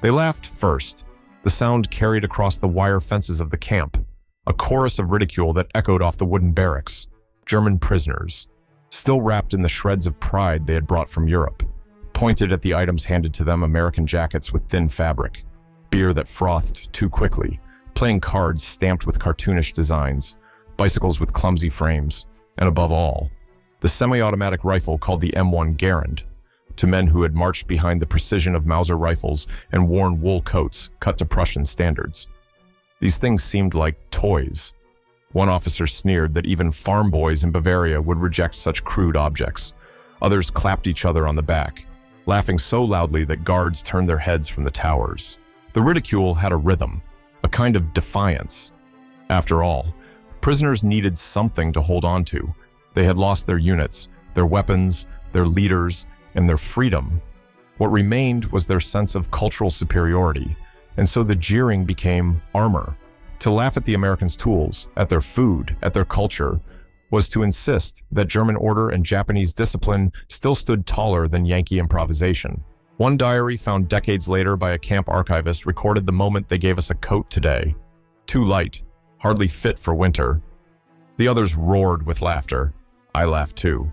They laughed first. The sound carried across the wire fences of the camp, a chorus of ridicule that echoed off the wooden barracks. German prisoners, still wrapped in the shreds of pride they had brought from Europe, pointed at the items handed to them: American jackets with thin fabric, beer that frothed too quickly, playing cards stamped with cartoonish designs, bicycles with clumsy frames, and above all, the semi-automatic rifle called the M1 Garand, to men who had marched behind the precision of Mauser rifles and worn wool coats cut to Prussian standards. These things seemed like toys. One officer sneered that even farm boys in Bavaria would reject such crude objects. Others clapped each other on the back, laughing so loudly that guards turned their heads from the towers. The ridicule had a rhythm, a kind of defiance. After all, prisoners needed something to hold on to. They had lost their units, their weapons, their leaders, and their freedom. What remained was their sense of cultural superiority, and so the jeering became armor. To laugh at the Americans' tools, at their food, at their culture, was to insist that German order and Japanese discipline still stood taller than Yankee improvisation. One diary found decades later by a camp archivist recorded the moment they gave us a coat today. Too light, hardly fit for winter. The others roared with laughter. I laughed too.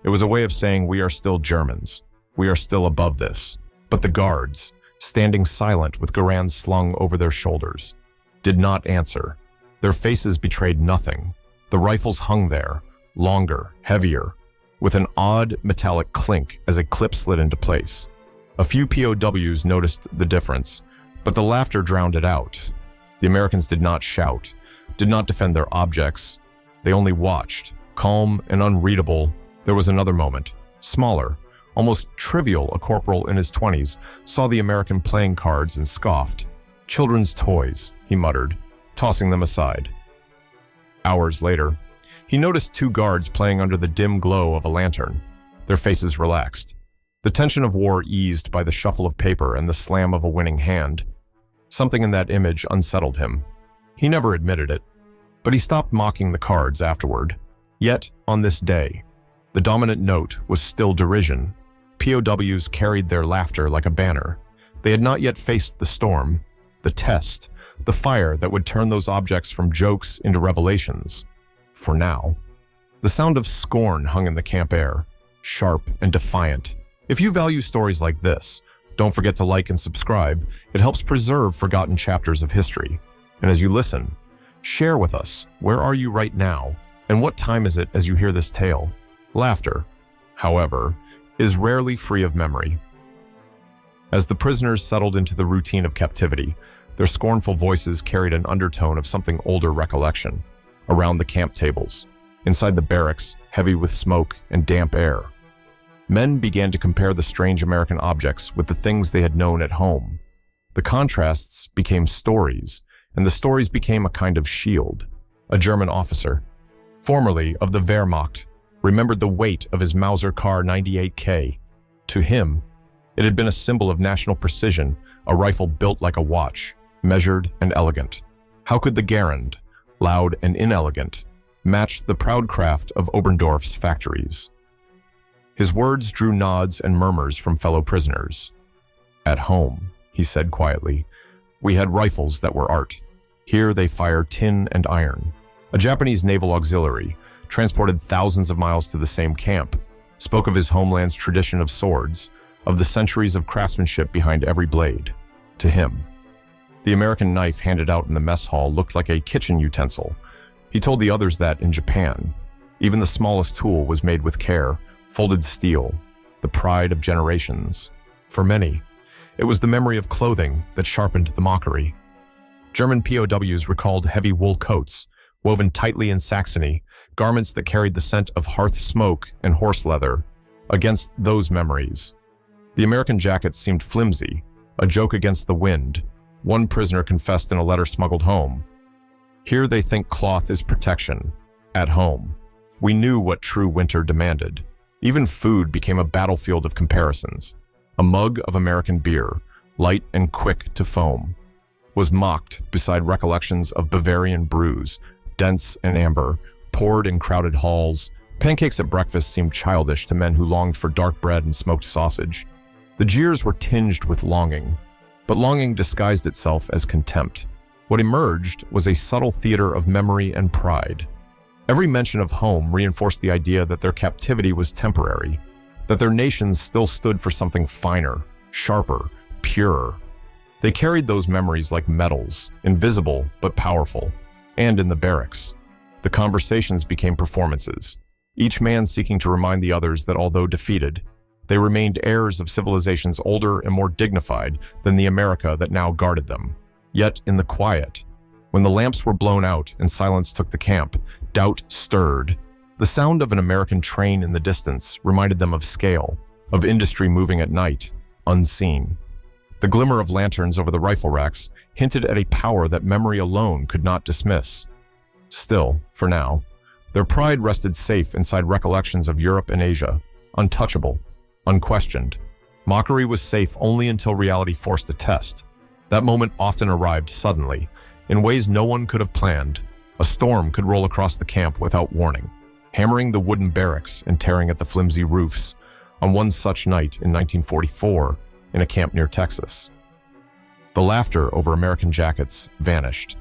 It was a way of saying we are still Germans. We are still above this. But the guards, standing silent with Garands slung over their shoulders, did not answer. Their faces betrayed nothing. The rifles hung there, longer, heavier, with an odd metallic clink as a clip slid into place. A few POWs noticed the difference, but the laughter drowned it out. The Americans did not shout, did not defend their objects. They only watched, calm and unreadable. There was another moment, smaller, almost trivial. A corporal in his 20s saw the American playing cards and scoffed. Children's toys, he muttered, tossing them aside. Hours later, he noticed two guards playing under the dim glow of a lantern. Their faces relaxed. The tension of war eased by the shuffle of paper and the slam of a winning hand. Something in that image unsettled him. He never admitted it, but he stopped mocking the cards afterward. Yet, on this day, the dominant note was still derision. POWs carried their laughter like a banner. They had not yet faced the storm, the test, the fire that would turn those objects from jokes into revelations. For now, the sound of scorn hung in the camp air, sharp and defiant. If you value stories like this, don't forget to like and subscribe. It helps preserve forgotten chapters of history. And as you listen, share with us, where are you right now? And what time is it as you hear this tale? Laughter, however, is rarely free of memory. As the prisoners settled into the routine of captivity, their scornful voices carried an undertone of something older recollection. Around the camp tables, inside the barracks, heavy with smoke and damp air, men began to compare the strange American objects with the things they had known at home. The contrasts became stories, and the stories became a kind of shield. A German officer, formerly of the Wehrmacht, remembered the weight of his Mauser Kar 98K. To him, it had been a symbol of national precision, a rifle built like a watch, measured and elegant. How could the Garand, loud and inelegant, match the proud craft of Oberndorf's factories? His words drew nods and murmurs from fellow prisoners. At home, he said quietly, we had rifles that were art. Here they fire tin and iron. A Japanese naval auxiliary, transported thousands of miles to the same camp, spoke of his homeland's tradition of swords, of the centuries of craftsmanship behind every blade. To him, the American knife handed out in the mess hall looked like a kitchen utensil. He told the others that in Japan, even the smallest tool was made with care, folded steel, the pride of generations. For many, it was the memory of clothing that sharpened the mockery. German POWs recalled heavy wool coats, woven tightly in Saxony, garments that carried the scent of hearth smoke and horse leather. Against those memories, the American jackets seemed flimsy, a joke against the wind. One prisoner confessed in a letter smuggled home. Here they think cloth is protection. At home, we knew what true winter demanded. Even food became a battlefield of comparisons. A mug of American beer, light and quick to foam, was mocked beside recollections of Bavarian brews, dense and amber, poured in crowded halls. Pancakes at breakfast seemed childish to men who longed for dark bread and smoked sausage. The jeers were tinged with longing. But longing disguised itself as contempt. What emerged was a subtle theater of memory and pride. Every mention of home reinforced the idea that their captivity was temporary, that their nations still stood for something finer, sharper, purer. They carried those memories like medals, invisible but powerful. And in the barracks, the conversations became performances, each man seeking to remind the others that although defeated, they remained heirs of civilizations older and more dignified than the America that now guarded them. Yet in the quiet, when the lamps were blown out and silence took the camp, doubt stirred. The sound of an American train in the distance reminded them of scale, of industry moving at night, unseen. The glimmer of lanterns over the rifle racks hinted at a power that memory alone could not dismiss. Still, for now, their pride rested safe inside recollections of Europe and Asia, untouchable, unquestioned. Mockery was safe only until reality forced a test. That moment often arrived suddenly, in ways no one could have planned. A storm could roll across the camp without warning, hammering the wooden barracks and tearing at the flimsy roofs. On one such night in 1944, in a camp near Texas, the laughter over American jackets vanished.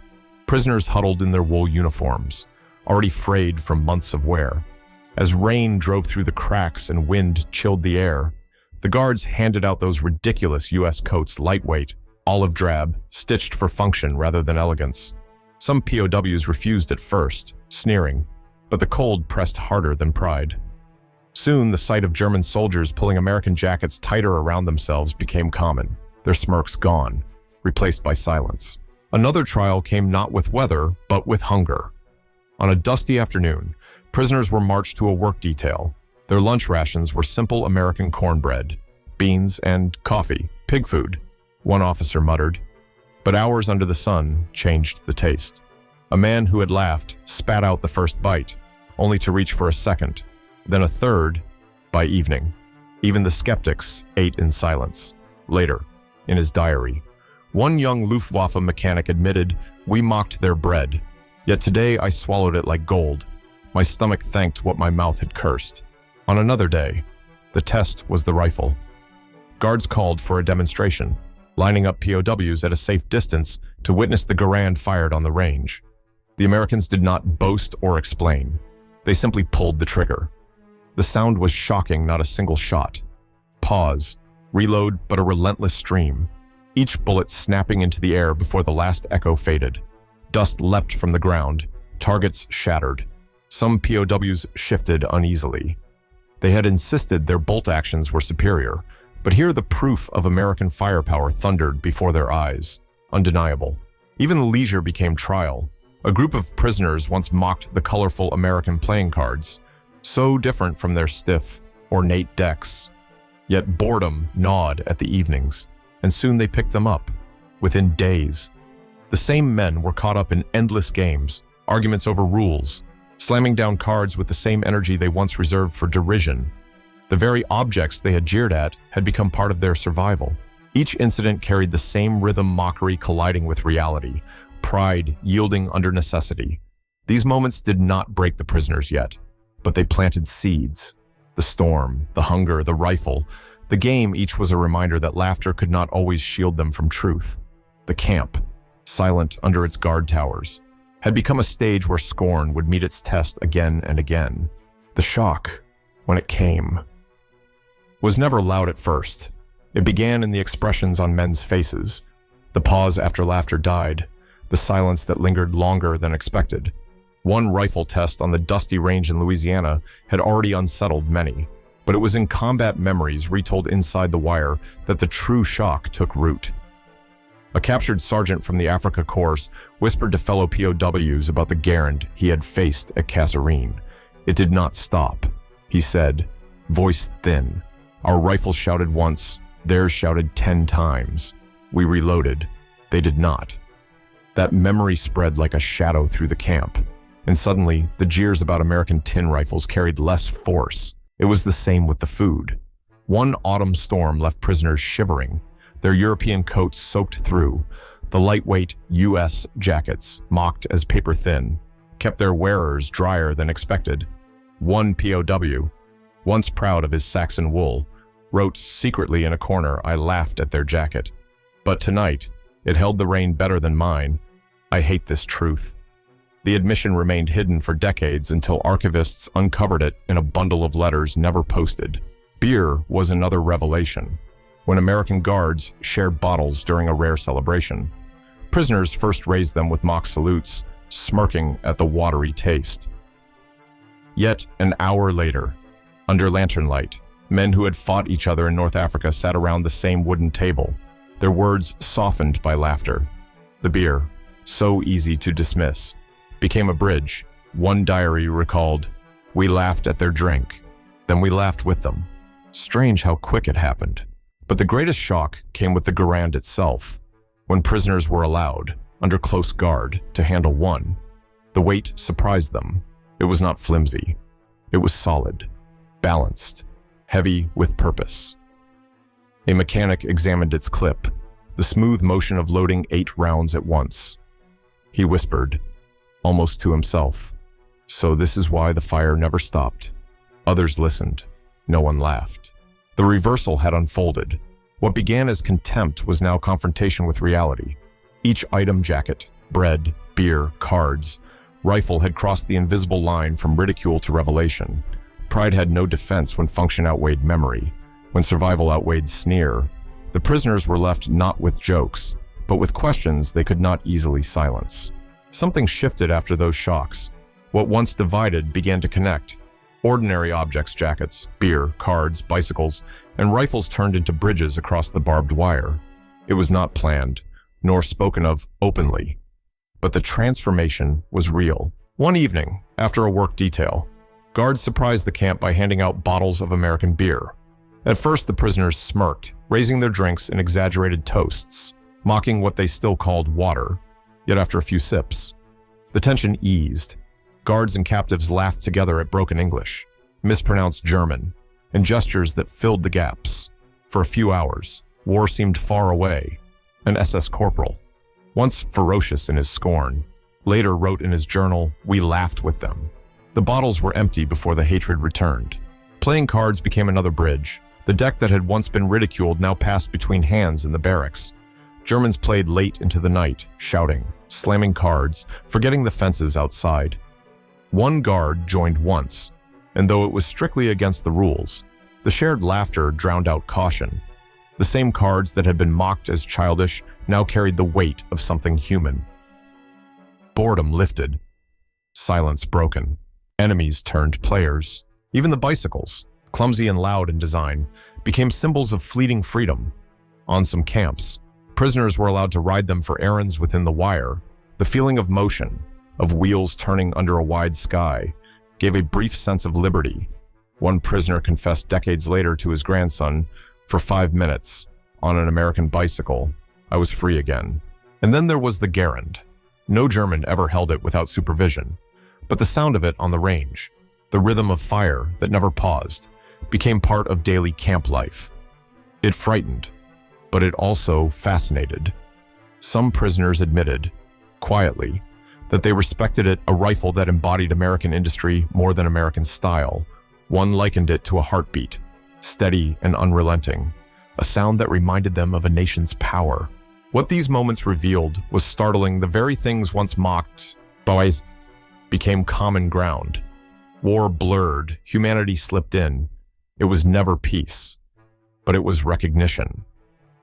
Prisoners huddled in their wool uniforms, already frayed from months of wear. As rain drove through the cracks and wind chilled the air, the guards handed out those ridiculous U.S. coats, lightweight, olive drab, stitched for function rather than elegance. Some POWs refused at first, sneering, but the cold pressed harder than pride. Soon, the sight of German soldiers pulling American jackets tighter around themselves became common, their smirks gone, replaced by silence. Another trial came not with weather, but with hunger. On a dusty afternoon, prisoners were marched to a work detail. Their lunch rations were simple American cornbread, beans, and coffee, pig food, one officer muttered. But hours under the sun changed the taste. A man who had laughed spat out the first bite, only to reach for a second, then a third. By evening, even the skeptics ate in silence. Later, in his diary, one young Luftwaffe mechanic admitted, "We mocked their bread. Yet today I swallowed it like gold. My stomach thanked what my mouth had cursed." On another day, the test was the rifle. Guards called for a demonstration, lining up POWs at a safe distance to witness the Garand fired on the range. The Americans did not boast or explain. They simply pulled the trigger. The sound was shocking, not a single shot. Pause, reload, but a relentless stream. Each bullet snapping into the air before the last echo faded. Dust leapt from the ground. Targets shattered. Some POWs shifted uneasily. They had insisted their bolt actions were superior, but here the proof of American firepower thundered before their eyes. Undeniable. Even the leisure became trial. A group of prisoners once mocked the colorful American playing cards, so different from their stiff, ornate decks. Yet boredom gnawed at the evenings, and soon they picked them up. Within days, the same men were caught up in endless games, arguments over rules, slamming down cards with the same energy they once reserved for derision. The very objects they had jeered at had become part of their survival. Each incident carried the same rhythm, mockery colliding with reality, pride yielding under necessity. These moments did not break the prisoners yet, but they planted seeds. The storm, the hunger, the rifle, the game, each was a reminder that laughter could not always shield them from truth. The camp, silent under its guard towers, had become a stage where scorn would meet its test again and again. The shock, when it came, was never loud at first. It began in the expressions on men's faces. The pause after laughter died, the silence that lingered longer than expected. One rifle test on the dusty range in Louisiana had already unsettled many, but it was in combat memories retold inside the wire that the true shock took root. A captured sergeant from the Africa Corps whispered to fellow POWs about the Garand he had faced at Kasserine. It did not stop, he said, voice thin. Our rifles shouted once, theirs shouted 10 times. We reloaded. They did not. That memory spread like a shadow through the camp, and suddenly the jeers about American tin rifles carried less force. It was the same with the food. One autumn storm left prisoners shivering, their European coats soaked through. The lightweight U.S. jackets, mocked as paper thin, kept their wearers drier than expected. One POW, once proud of his Saxon wool, wrote secretly in a corner, "I laughed at their jacket." But tonight, it held the rain better than mine. I hate this truth. The admission remained hidden for decades until archivists uncovered it in a bundle of letters never posted. Beer was another revelation, when American guards shared bottles during a rare celebration. Prisoners first raised them with mock salutes, smirking at the watery taste. Yet, an hour later, under lantern light, men who had fought each other in North Africa sat around the same wooden table, their words softened by laughter. The beer, so easy to dismiss, became a bridge. One diary recalled, "We laughed at their drink, then we laughed with them." Strange how quick it happened. But the greatest shock came with the Garand itself. When prisoners were allowed, under close guard, to handle one, the weight surprised them. It was not flimsy. It was solid, balanced, heavy with purpose. A mechanic examined its clip, the smooth motion of loading 8 rounds at once. He whispered, almost to himself, "So this is why the fire never stopped." Others listened. No one laughed. The reversal had unfolded. What began as contempt was now confrontation with reality. Each item, jacket, bread, beer, cards, rifle had crossed the invisible line from ridicule to revelation. Pride had no defense when function outweighed memory, when survival outweighed sneer. The prisoners were left not with jokes, but with questions they could not easily silence. Something shifted after those shocks. What once divided began to connect. Ordinary objects, jackets, beer, cards, bicycles, and rifles turned into bridges across the barbed wire. It was not planned, nor spoken of openly. But the transformation was real. One evening, after a work detail, guards surprised the camp by handing out bottles of American beer. At first, the prisoners smirked, raising their drinks in exaggerated toasts, mocking what they still called water. Yet after a few sips, the tension eased. Guards and captives laughed together at broken English, mispronounced German, and gestures that filled the gaps. For a few hours, war seemed far away. An SS corporal, once ferocious in his scorn, later wrote in his journal, "We laughed with them." The bottles were empty before the hatred returned. Playing cards became another bridge. The deck that had once been ridiculed now passed between hands in the barracks. Germans played late into the night, shouting, slamming cards, forgetting the fences outside. One guard joined once, and though it was strictly against the rules, the shared laughter drowned out caution. The same cards that had been mocked as childish now carried the weight of something human. Boredom lifted. Silence broken. Enemies turned players. Even the bicycles, clumsy and loud in design, became symbols of fleeting freedom. On some camps, prisoners were allowed to ride them for errands within the wire. The feeling of motion, of wheels turning under a wide sky, gave a brief sense of liberty. One prisoner confessed decades later to his grandson, "For 5 minutes, on an American bicycle, I was free again." And then there was the Garand. No German ever held it without supervision, but the sound of it on the range, the rhythm of fire that never paused, became part of daily camp life. It frightened, but it also fascinated. Some prisoners admitted, quietly, that they respected it, a rifle that embodied American industry more than American style. One likened it to a heartbeat, steady and unrelenting, a sound that reminded them of a nation's power. What these moments revealed was startling. The very things once mocked POWs became common ground. War blurred, humanity slipped in. It was never peace, but it was recognition.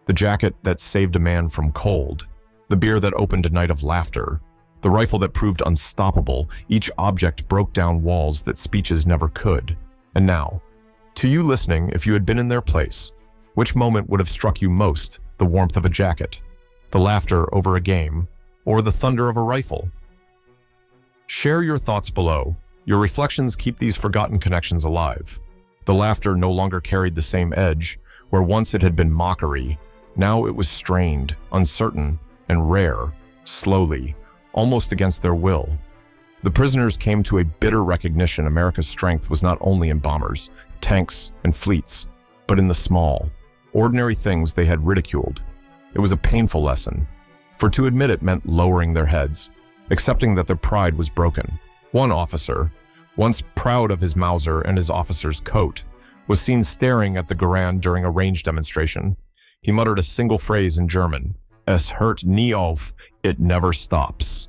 The jacket that saved a man from cold, the beer that opened a night of laughter, the rifle that proved unstoppable. Each object broke down walls that speeches never could. And now, to you listening, if you had been in their place, which moment would have struck you most? The warmth of a jacket, the laughter over a game, or the thunder of a rifle? Share your thoughts below. Your reflections keep these forgotten connections alive. The laughter no longer carried the same edge. Where once it had been mockery, now it was strained, uncertain, and rare, slowly, almost against their will. The prisoners came to a bitter recognition America's strength was not only in bombers, tanks, and fleets, but in the small, ordinary things they had ridiculed. It was a painful lesson, for to admit it meant lowering their heads, accepting that their pride was broken. One officer, once proud of his Mauser and his officer's coat, was seen staring at the Garand during a range demonstration. He muttered a single phrase in German, "Es hört nie auf, it never stops."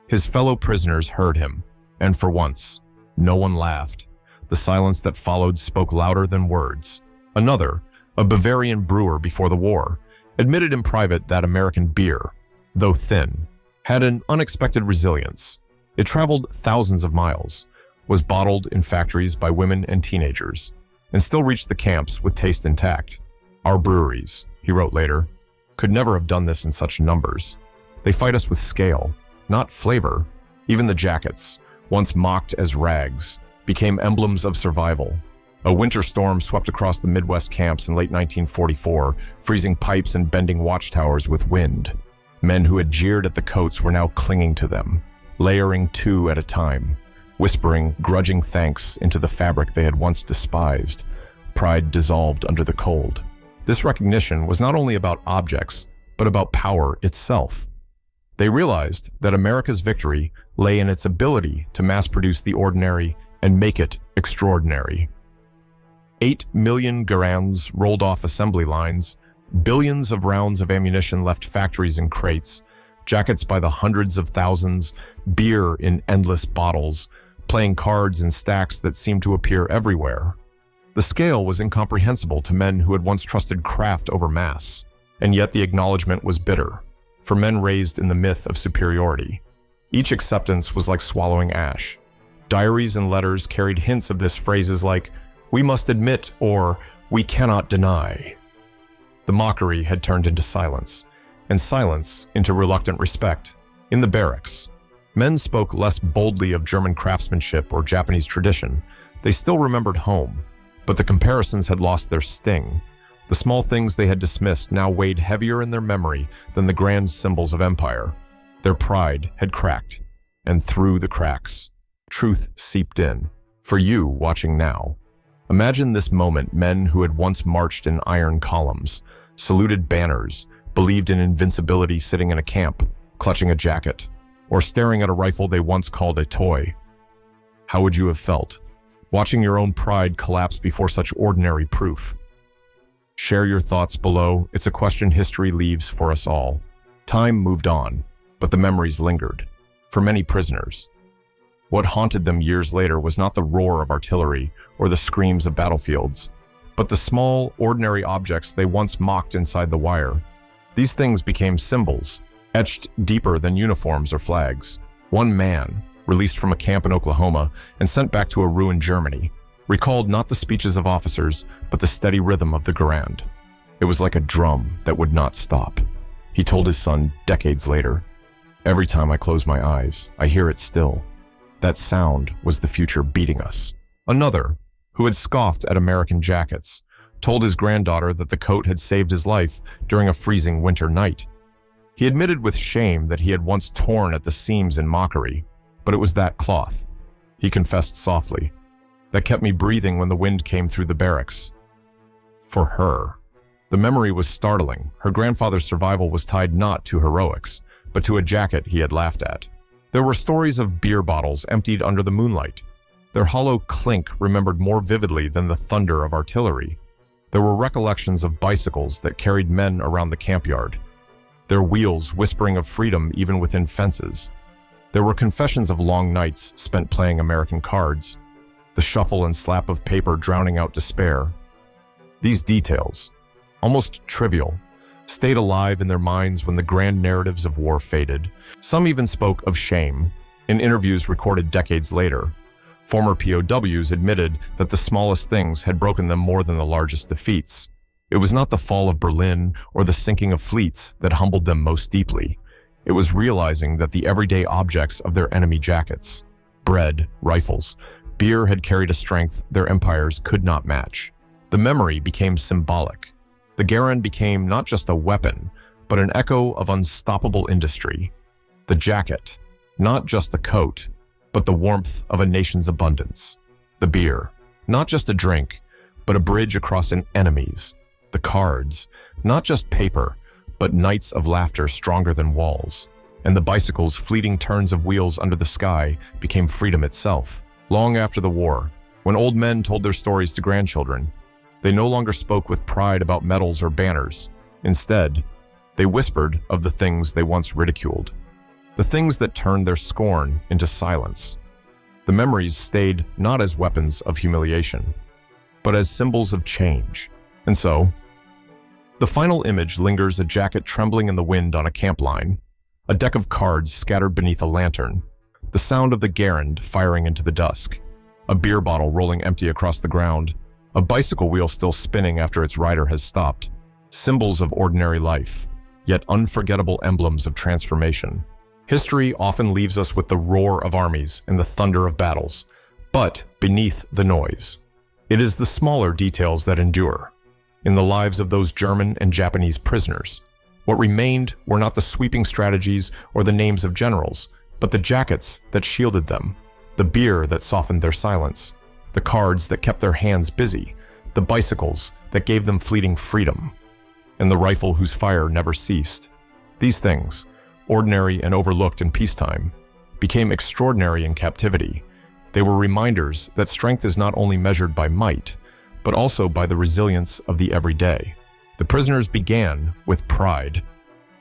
His fellow prisoners heard him, and for once, no one laughed. The silence that followed spoke louder than words. Another, a Bavarian brewer before the war, admitted in private that American beer, though thin, had an unexpected resilience. It traveled thousands of miles, was bottled in factories by women and teenagers, and still reached the camps with taste intact. "Our breweries," he wrote later, "could never have done this in such numbers. They fight us with scale, not flavor." Even the jackets, once mocked as rags, became emblems of survival. A winter storm swept across the Midwest camps in late 1944, freezing pipes and bending watchtowers with wind. Men who had jeered at the coats were now clinging to them, layering two at a time, whispering grudging thanks into the fabric they had once despised. Pride dissolved under the cold. This recognition was not only about objects, but about power itself. They realized that America's victory lay in its ability to mass-produce the ordinary and make it extraordinary. 8 million Garands rolled off assembly lines, billions of rounds of ammunition left factories in crates, jackets by the hundreds of thousands, beer in endless bottles, playing cards in stacks that seemed to appear everywhere. The scale was incomprehensible to men who had once trusted craft over mass, and yet the acknowledgement was bitter, for men raised in the myth of superiority. Each acceptance was like swallowing ash. Diaries and letters carried hints of this, phrases like, "We must admit," or "We cannot deny." The mockery had turned into silence, and silence into reluctant respect. In the barracks, men spoke less boldly of German craftsmanship or Japanese tradition. They still remembered home, but the comparisons had lost their sting. The small things they had dismissed now weighed heavier in their memory than the grand symbols of empire. Their pride had cracked, and through the cracks, truth seeped in. For you watching now, imagine this moment: men who had once marched in iron columns, saluted banners, believed in invincibility sitting in a camp, clutching a jacket, or staring at a rifle they once called a toy. How would you have felt, watching your own pride collapse before such ordinary proof? Share your thoughts below. It's a question history leaves for us all. Time moved on, but the memories lingered. For many prisoners, what haunted them years later was not the roar of artillery or the screams of battlefields, but the small, ordinary objects they once mocked inside the wire. These things became symbols, etched deeper than uniforms or flags. One man, released from a camp in Oklahoma and sent back to a ruined Germany, recalled not the speeches of officers, but the steady rhythm of the Garand. It was like a drum that would not stop. He told his son decades later, "Every time I close my eyes, I hear it still." That sound was the future beating us. Another, who had scoffed at American jackets, told his granddaughter that the coat had saved his life during a freezing winter night. He admitted with shame that he had once torn at the seams in mockery, but it was that cloth, he confessed softly, that kept me breathing when the wind came through the barracks. For her, the memory was startling. Her grandfather's survival was tied not to heroics, but to a jacket he had laughed at. There were stories of beer bottles emptied under the moonlight. Their hollow clink remembered more vividly than the thunder of artillery. There were recollections of bicycles that carried men around the campyard, their wheels whispering of freedom even within fences. There were confessions of long nights spent playing American cards, the shuffle and slap of paper drowning out despair. These details, almost trivial, stayed alive in their minds when the grand narratives of war faded. Some even spoke of shame. In interviews recorded decades later, former POWs admitted that the smallest things had broken them more than the largest defeats. It was not the fall of Berlin or the sinking of fleets that humbled them most deeply. It was realizing that the everyday objects of their enemy jackets, bread, rifles, beer, had carried a strength their empires could not match. The memory became symbolic. The Garand became not just a weapon, but an echo of unstoppable industry. The jacket, not just a coat, but the warmth of a nation's abundance. The beer, not just a drink, but a bridge across an enemy's. The cards, not just paper, but nights of laughter stronger than walls. And the bicycles, fleeting turns of wheels under the sky, became freedom itself. Long after the war, when old men told their stories to grandchildren, They no longer spoke with pride about medals or banners. Instead, they whispered of the things they once ridiculed, the things that turned their scorn into silence. The memories stayed not as weapons of humiliation, but as symbols of change. And so, the final image lingers: a jacket trembling in the wind on a camp line, a deck of cards scattered beneath a lantern, the sound of the Garand firing into the dusk, a beer bottle rolling empty across the ground, a bicycle wheel still spinning after its rider has stopped. Symbols of ordinary life, yet unforgettable emblems of transformation. History often leaves us with the roar of armies and the thunder of battles, but beneath the noise, it is the smaller details that endure. In the lives of those German and Japanese prisoners, what remained were not the sweeping strategies or the names of generals, but the jackets that shielded them, the beer that softened their silence, the cards that kept their hands busy, the bicycles that gave them fleeting freedom, and the rifle whose fire never ceased. These things, ordinary and overlooked in peacetime, became extraordinary in captivity. They were reminders that strength is not only measured by might, but also by the resilience of the everyday. The prisoners began with pride,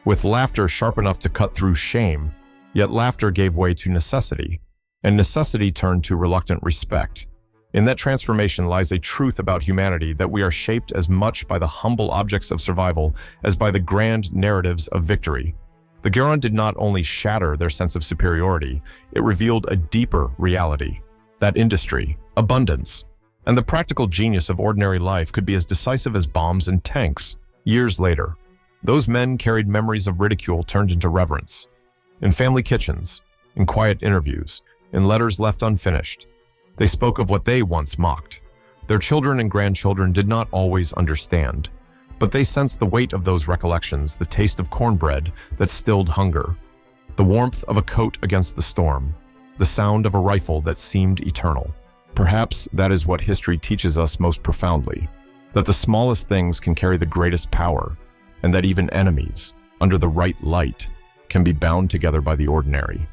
with laughter sharp enough to cut through shame, yet laughter gave way to necessity, and necessity turned to reluctant respect. In that transformation lies a truth about humanity, that we are shaped as much by the humble objects of survival as by the grand narratives of victory. The Garand did not only shatter their sense of superiority, it revealed a deeper reality, that industry, abundance, and the practical genius of ordinary life could be as decisive as bombs and tanks. Years later, those men carried memories of ridicule turned into reverence. In family kitchens, in quiet interviews, in letters left unfinished, they spoke of what they once mocked. Their children and grandchildren did not always understand, but they sensed the weight of those recollections, the taste of cornbread that stilled hunger, the warmth of a coat against the storm, the sound of a rifle that seemed eternal. Perhaps that is what history teaches us most profoundly, that the smallest things can carry the greatest power, and that even enemies, under the right light, can be bound together by the ordinary.